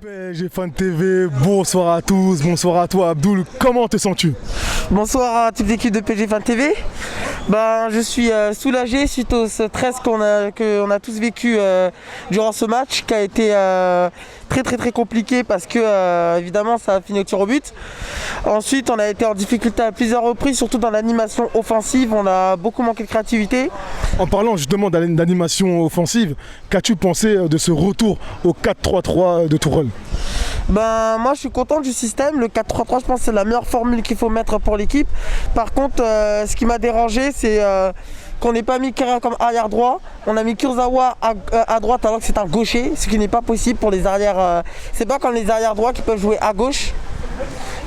PSG Fan TV, bonsoir à tous, bonsoir à toi Abdoul, comment te sens-tu? Bonsoir à toute l'équipe de PSG Fan TV. Je suis soulagé suite au stress qu'on a tous vécu durant ce match qui a été très compliqué parce que évidemment ça a fini au tir au but. Ensuite on a été en difficulté à plusieurs reprises, surtout dans l'animation offensive, on a beaucoup manqué de créativité. En parlant justement d'animation offensive, qu'as-tu pensé de ce retour au 4-3-3 de Tourelle? Moi je suis content du système, le 4-3-3 je pense que c'est la meilleure formule qu'il faut mettre pour l'équipe. Par contre ce qui m'a dérangé c'est qu'on n'ait pas mis Kera comme arrière droit, on a mis Kurzawa à droite alors que c'est un gaucher, ce qui n'est pas possible pour les arrières. C'est pas comme les arrières droits qui peuvent jouer à gauche.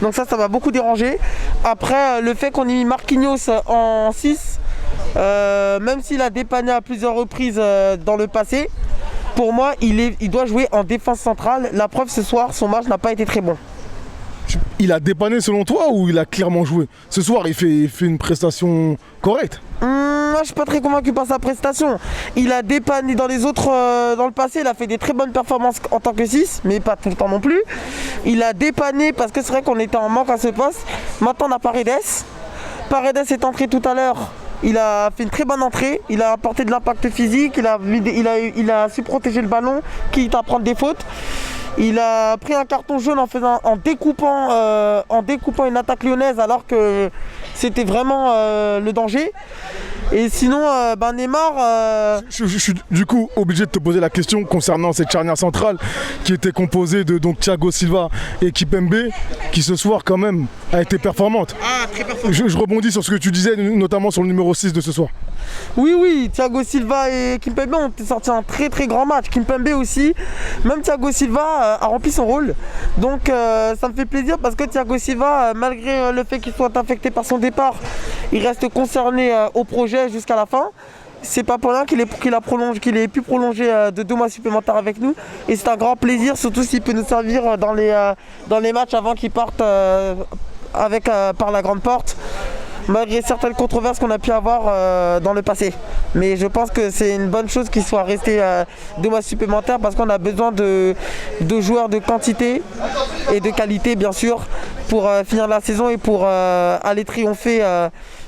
Donc ça m'a beaucoup dérangé. Après le fait qu'on ait mis Marquinhos en 6, même s'il a dépanné à plusieurs reprises dans le passé, pour moi il doit jouer en défense centrale. La preuve ce soir, son match n'a pas été très bon. Il a dépanné selon toi ou il a clairement joué? Ce soir il fait une prestation correcte. Moi je suis pas très convaincu par sa prestation. Il a dépanné dans les autres, dans le passé il a fait des très bonnes performances en tant que 6, mais pas tout le temps non plus. Il a dépanné parce que c'est vrai qu'on était en manque à ce poste. Maintenant on a Paredes. Paredes est entré tout à l'heure. Il a fait une très bonne entrée, il a apporté de l'impact physique, il a su protéger le ballon, quitte à prendre des fautes. Il a pris un carton jaune en découpant une attaque lyonnaise alors que c'était vraiment le danger. Et sinon, Neymar... Je suis du coup obligé de te poser la question concernant cette charnière centrale qui était composée de Thiago Silva et Kimpembe, qui ce soir quand même a été performante. Ah, très performante. Je rebondis sur ce que tu disais, notamment sur le numéro 6 de ce soir. Oui, Thiago Silva et Kimpembe ont sorti un très grand match. Kimpembe aussi, même Thiago Silva a rempli son rôle. Donc ça me fait plaisir parce que Thiago Silva, malgré le fait qu'il soit affecté par son départ, il reste concerné au projet jusqu'à la fin. C'est pas pour rien qu'il ait pu prolonger de 2 mois supplémentaires avec nous. Et c'est un grand plaisir, surtout s'il peut nous servir dans les matchs avant qu'il parte par la grande porte, malgré certaines controverses qu'on a pu avoir dans le passé. Mais je pense que c'est une bonne chose qu'il soit resté 2 mois supplémentaires parce qu'on a besoin de joueurs de quantité et de qualité bien sûr pour finir la saison et pour aller triompher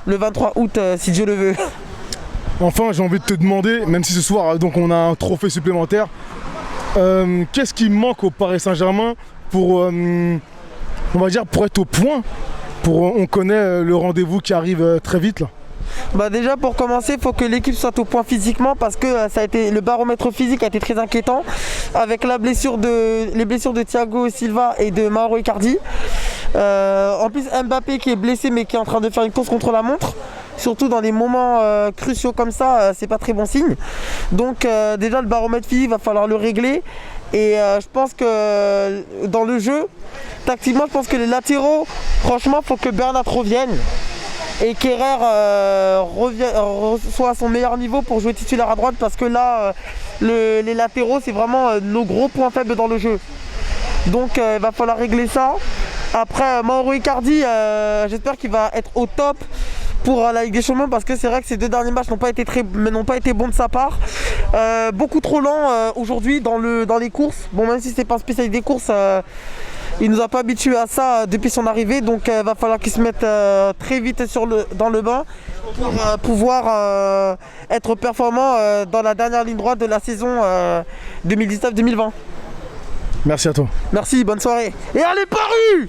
le 23 août si Dieu le veut. Enfin, j'ai envie de te demander, même si ce soir donc on a un trophée supplémentaire, qu'est-ce qui manque au Paris Saint-Germain pour, on va dire, pour être au point? On connaît le rendez-vous qui arrive très vite là. Déjà pour commencer, il faut que l'équipe soit au point physiquement parce que le baromètre physique a été très inquiétant avec les blessures de Thiago Silva et de Mauro Icardi. En plus Mbappé qui est blessé mais qui est en train de faire une course contre la montre. Surtout dans les moments cruciaux comme ça, c'est pas très bon signe. Donc déjà le baromètre physique va falloir le régler. Et je pense que dans le jeu, tactiquement, je pense que les latéraux, franchement, il faut que Bernat revienne et qu'Herrera soit à son meilleur niveau pour jouer titulaire à droite parce que là, les latéraux, c'est vraiment nos gros points faibles dans le jeu. Donc il va falloir régler ça. Après, Mauro Icardi, j'espère qu'il va être au top pour la Ligue des Champions parce que c'est vrai que ces 2 derniers matchs n'ont pas été bons de sa part. Beaucoup trop lent aujourd'hui dans les courses. Bon, même si c'est pas un spécialiste des courses, il nous a pas habitués à ça depuis son arrivée. Donc va falloir qu'il se mette très vite dans le bain pour pouvoir être performant dans la dernière ligne droite de la saison 2019-2020. Merci à toi. Merci, bonne soirée. Et allez Paris!